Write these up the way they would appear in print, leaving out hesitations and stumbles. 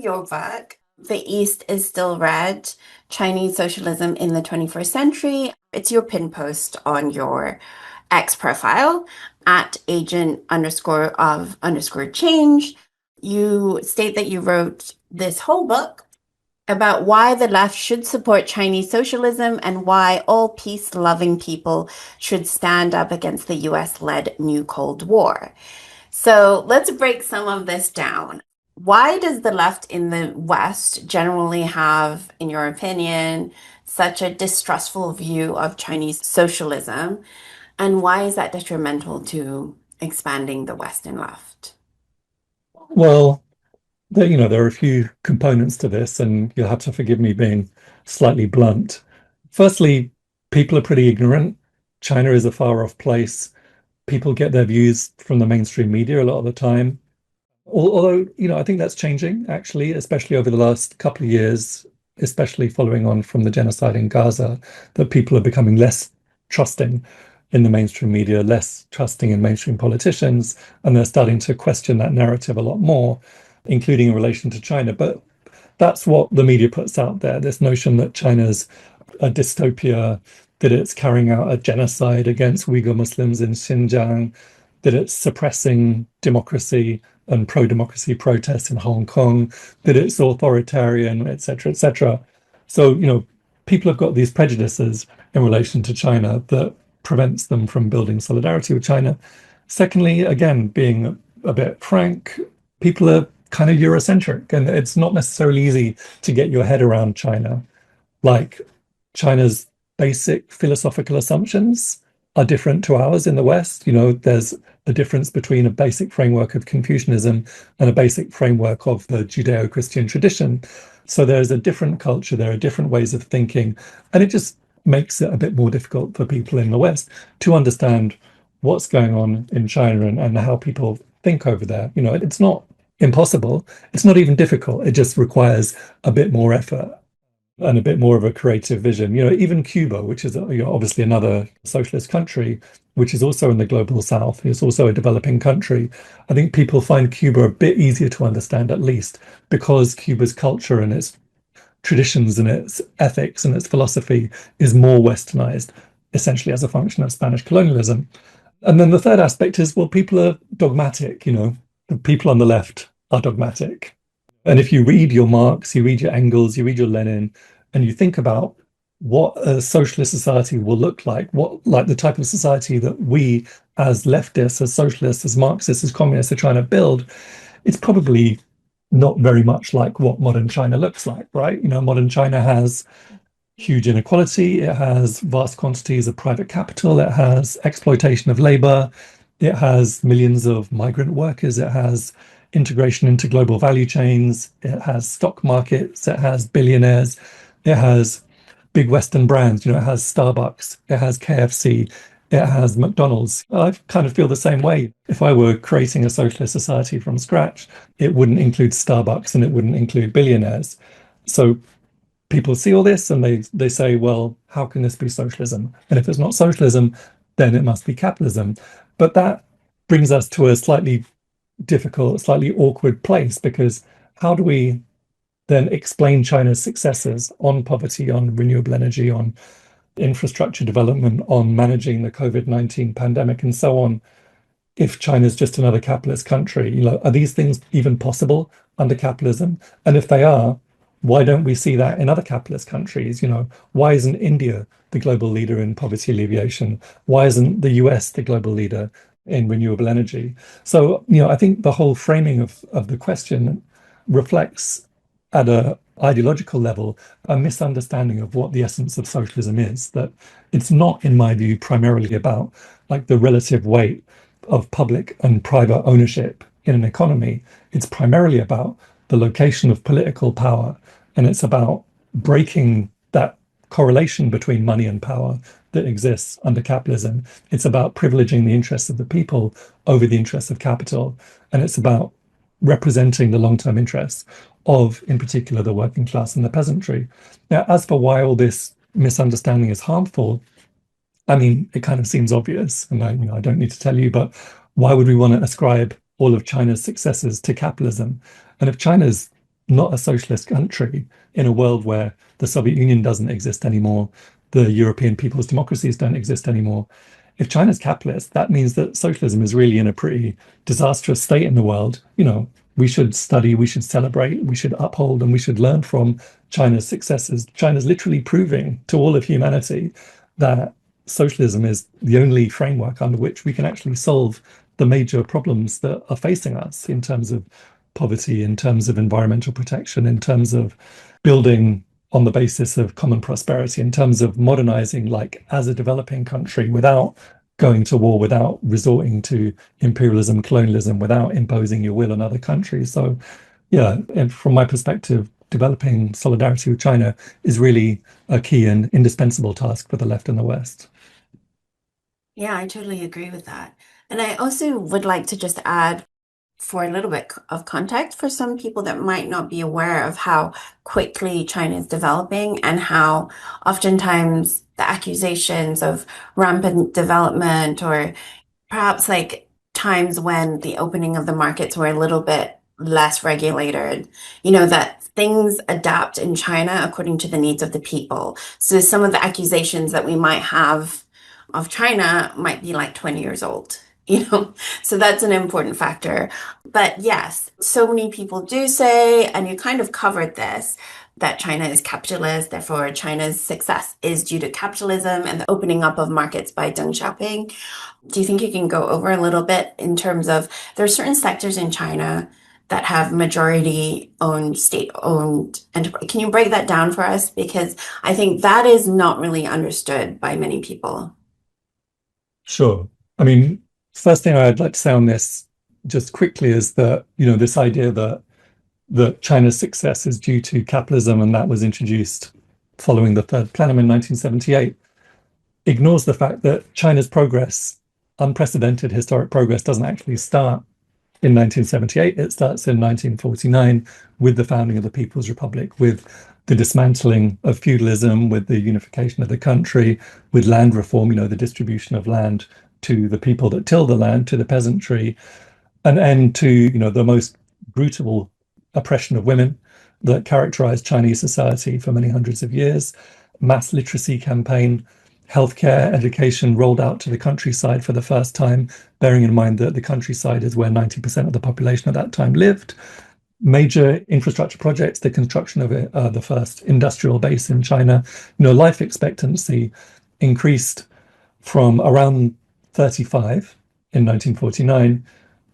your book, The East is Still Red, Chinese Socialism in the 21st Century. It's your pin post on your X profile at agent underscore of underscore change. You state that you wrote this whole book about why the left should support Chinese socialism and why all peace-loving people should stand up against the US-led New Cold War. So let's break some of this down. Why does the left in the West generally have, in your opinion, such a distrustful view of Chinese socialism? And why is that detrimental to expanding the Western left? Well, there are a few components to this, and you'll have to forgive me being slightly blunt. Firstly, people are pretty ignorant. China is a far off place. People get their views from the mainstream media a lot of the time. Although, I think that's changing, actually, especially over the last couple of years, especially following on from the genocide in Gaza, that people are becoming less trusting in the mainstream media, less trusting in mainstream politicians, and they're starting to question that narrative a lot more, including in relation to China. But that's what the media puts out there, this notion that China's a dystopia, that it's carrying out a genocide against Uyghur Muslims in Xinjiang, that it's suppressing democracy and pro-democracy protests in Hong Kong, that it's authoritarian, etc., etc. So, people have got these prejudices in relation to China that prevents them from building solidarity with China. Secondly, again, being a bit frank, people are kind of Eurocentric, and it's not necessarily easy to get your head around China. Like, China's basic philosophical assumptions are different to ours in the West. There's a difference between a basic framework of Confucianism and a basic framework of the Judeo-Christian tradition. So there's a different culture, there are different ways of thinking, and it just makes it a bit more difficult for people in the West to understand what's going on in China and how people think over there. It's not impossible, it's not even difficult, it just requires a bit more effort and a bit more of a creative vision. Even Cuba, which is obviously another socialist country, which is also in the global south, is also a developing country. I think people find Cuba a bit easier to understand, at least, because Cuba's culture and its traditions and its ethics and its philosophy is more westernized, essentially as a function of Spanish colonialism. And then the third aspect is, well, people are dogmatic. The people on the left are dogmatic. And if you read your Marx, you read your Engels, you read your Lenin, and you think about what a socialist society will look like the type of society that we as leftists, as socialists, as Marxists, as communists are trying to build, it's probably not very much like what modern China looks like, right? Modern China has huge inequality, it has vast quantities of private capital, it has exploitation of labor, it has millions of migrant workers, it has integration into global value chains, it has stock markets, it has billionaires, it has big Western brands, it has Starbucks, it has KFC, it has McDonald's. I kind of feel the same way. If I were creating a socialist society from scratch, it wouldn't include Starbucks and it wouldn't include billionaires. So people see all this and they say, well, how can this be socialism? And if it's not socialism, then it must be capitalism. But that brings us to a slightly difficult, slightly awkward place, because how do we then explain China's successes on poverty, on renewable energy, on infrastructure development, on managing the COVID-19 pandemic, and so on, if China's just another capitalist country? Are these things even possible under capitalism? And if they are, why don't we see that in other capitalist countries? Why isn't India the global leader in poverty alleviation? Why isn't the US the global leader in renewable energy? So, I think the whole framing of the question reflects, at a ideological level, a misunderstanding of what the essence of socialism is. That it's not, in my view, primarily about like the relative weight of public and private ownership in an economy. It's primarily about the location of political power, and it's about breaking that correlation between money and power that exists under capitalism. It's about privileging the interests of the people over the interests of capital, and it's about representing the long-term interests of, in particular, the working class and the peasantry. Now, as for why all this misunderstanding is harmful, I mean, it kind of seems obvious, and I don't need to tell you, but why would we want to ascribe all of China's successes to capitalism? And if China's not a socialist country in a world where the Soviet Union doesn't exist anymore, the European people's democracies don't exist anymore. If China's capitalist, that means that socialism is really in a pretty disastrous state in the world. We should study, we should celebrate, we should uphold, and we should learn from China's successes. China's literally proving to all of humanity that socialism is the only framework under which we can actually solve the major problems that are facing us in terms of poverty, in terms of environmental protection, in terms of building on the basis of common prosperity, in terms of modernizing, like as a developing country without going to war, without resorting to imperialism, colonialism, without imposing your will on other countries. So, yeah, and from my perspective, developing solidarity with China is really a key and indispensable task for the left and the West. Yeah, I totally agree with that. And I also would like to just add for a little bit of context for some people that might not be aware of how quickly China is developing and how oftentimes the accusations of rampant development or perhaps like times when the opening of the markets were a little bit less regulated, that things adapt in China according to the needs of the people. So some of the accusations that we might have of China might be like 20 years old, you know? So that's an important factor. But yes, so many people do say, and you kind of covered this, that China is capitalist, therefore China's success is due to capitalism and the opening up of markets by Deng Xiaoping. Do you think you can go over a little bit in terms of there are certain sectors in China that have majority owned, state owned enterprise? Can you break that down for us? Because I think that is not really understood by many people. Sure. I mean, first thing I'd like to say on this just quickly is that, this idea that China's success is due to capitalism and that was introduced following the Third Plenum in 1978 ignores the fact that China's progress, unprecedented historic progress, doesn't actually start in 1978. It starts in 1949 with the founding of the People's Republic, with the dismantling of feudalism, with the unification of the country, with land reform, the distribution of land to the people that till the land, to the peasantry, an end to, the most brutal oppression of women that characterized Chinese society for many hundreds of years, mass literacy campaign, healthcare, education rolled out to the countryside for the first time, bearing in mind that the countryside is where 90% of the population at that time lived. Major infrastructure projects, the construction of the first industrial base in China. Life expectancy increased from around 35 in 1949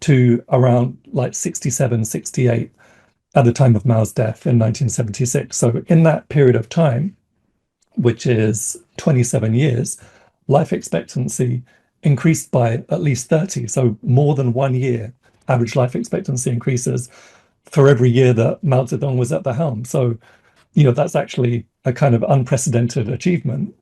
to around like 67, 68 at the time of Mao's death in 1976. So in that period of time, which is 27 years, life expectancy increased by at least 30. So more than 1 year, average life expectancy increases for every year that Mao Zedong was at the helm. So, that's actually a kind of unprecedented achievement.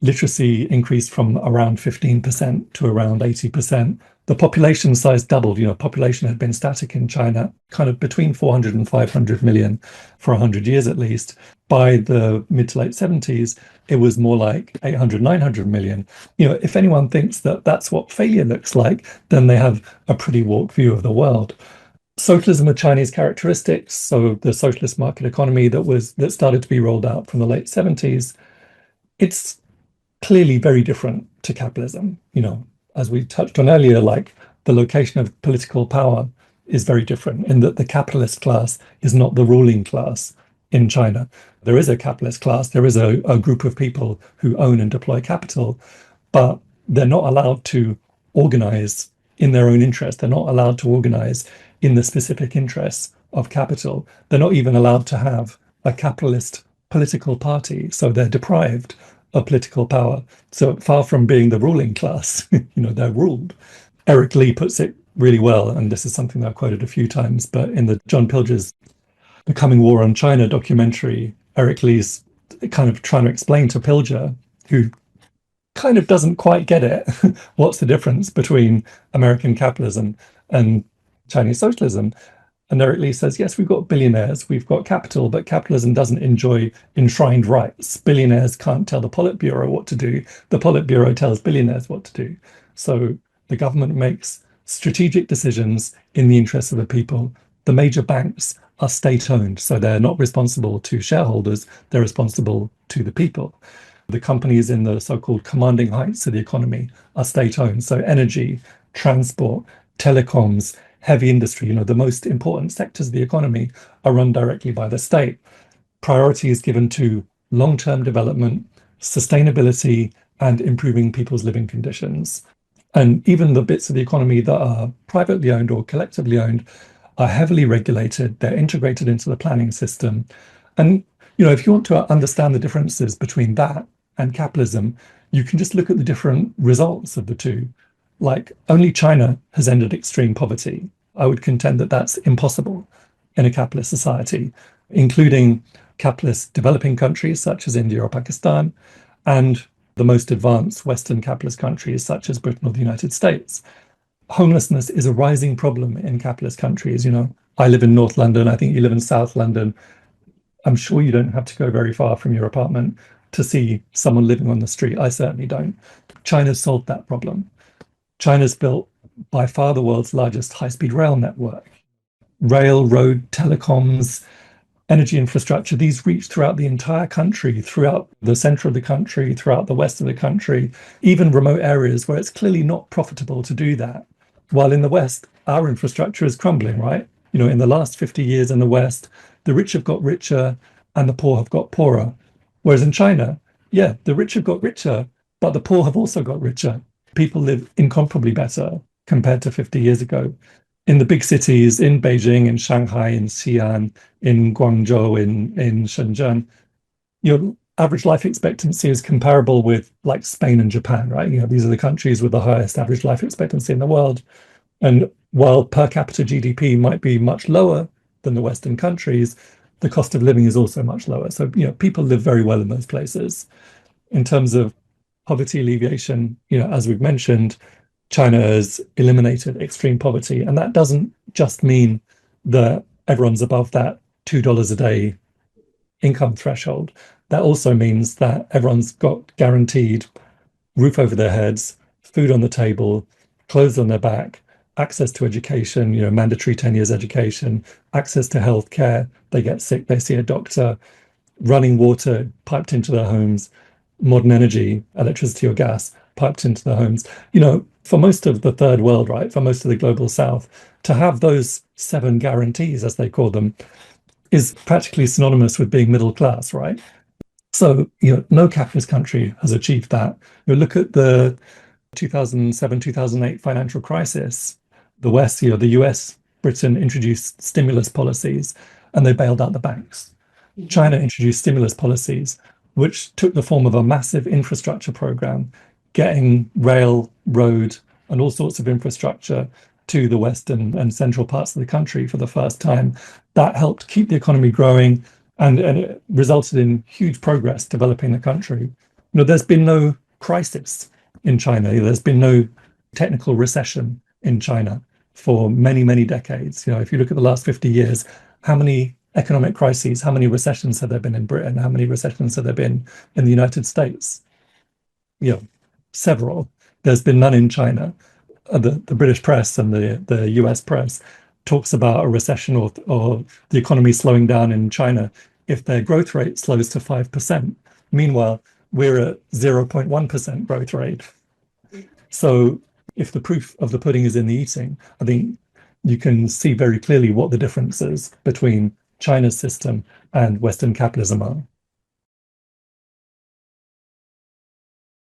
Literacy increased from around 15% to around 80%. The population size doubled. Population had been static in China, kind of between 400 and 500 million for 100 years at least. By the mid to late 70s, it was more like 800, 900 million. If anyone thinks that that's what failure looks like, then they have a pretty warped view of the world. Socialism with Chinese characteristics, so the socialist market economy that started to be rolled out from the late 70s, it's clearly very different to capitalism. As we touched on earlier, like the location of political power is very different in that the capitalist class is not the ruling class in China. There is a capitalist class, there is a group of people who own and deploy capital, but they're not allowed to organize in their own interest. They're not allowed to organize in the specific interests of capital. They're not even allowed to have a capitalist political party. So they're deprived of political power. So far from being the ruling class, they're ruled. Eric Lee puts it really well, and this is something that I've quoted a few times, but in the John Pilger's The Coming War on China documentary, Eric Lee's kind of trying to explain to Pilger, who kind of doesn't quite get it, what's the difference between American capitalism and Chinese socialism. And Eric Lee says, yes, we've got billionaires, we've got capital, but capitalism doesn't enjoy enshrined rights. Billionaires can't tell the Politburo what to do. The Politburo tells billionaires what to do. So the government makes strategic decisions in the interests of the people. The major banks are state-owned. So they're not responsible to shareholders, they're responsible to the people. The companies in the so-called commanding heights of the economy are state-owned. So energy, transport, telecoms, heavy industry, the most important sectors of the economy are run directly by the state. Priority is given to long-term development, sustainability, and improving people's living conditions. And even the bits of the economy that are privately owned or collectively owned are heavily regulated. They're integrated into the planning system. And, if you want to understand the differences between that and capitalism, you can just look at the different results of the two. Like, only China has ended extreme poverty. I would contend that that's impossible in a capitalist society, including capitalist developing countries such as India or Pakistan, and the most advanced Western capitalist countries such as Britain or the United States. Homelessness is a rising problem in capitalist countries. I live in North London. I think you live in South London. I'm sure you don't have to go very far from your apartment to see someone living on the street. I certainly don't. China's solved that problem. China's built by far the world's largest high-speed rail network. Rail, road, telecoms, energy infrastructure, these reach throughout the entire country, throughout the center of the country, throughout the west of the country, even remote areas where it's clearly not profitable to do that. While in the West, our infrastructure is crumbling, right? In the last 50 years in the West, the rich have got richer and the poor have got poorer. Whereas in China, yeah, the rich have got richer, but the poor have also got richer. People live incomparably better compared to 50 years ago. In the big cities, in Beijing, in Shanghai, in Xi'an, in Guangzhou, in Xinjiang, your average life expectancy is comparable with like Spain and Japan, right? These are the countries with the highest average life expectancy in the world. And while per capita GDP might be much lower than the Western countries, the cost of living is also much lower. So, people live very well in those places. In terms of poverty alleviation, as we've mentioned, China has eliminated extreme poverty. And that doesn't just mean that everyone's above that $2 a day income threshold. That also means that everyone's got guaranteed roof over their heads, food on the table, clothes on their back, access to education, mandatory 10 years education, access to healthcare. They get sick, they see a doctor, running water piped into their homes, modern energy, electricity or gas piped into their homes. For most of the third world, right, for most of the global south, to have those 7 guarantees, as they call them, is practically synonymous with being middle class, right? So, no capitalist country has achieved that. Look at the 2007, 2008 financial crisis. The West, the US, Britain introduced stimulus policies and they bailed out the banks. China introduced stimulus policies, which took the form of a massive infrastructure program, getting rail, road, and all sorts of infrastructure to the western and central parts of the country for the first time. That helped keep the economy growing, and it resulted in huge progress developing the country. There's been no crisis in China. There's been no technical recession in China for many, many decades. If you look at the last 50 years, how many economic crises, how many recessions have there been in Britain? How many recessions have there been in the United States? Several. There's been none in China. The British press and the US press talks about a recession or the economy slowing down in China if their growth rate slows to 5%. Meanwhile, we're at 0.1% growth rate. So if the proof of the pudding is in the eating, I think you can see very clearly what the differences between China's system and Western capitalism are.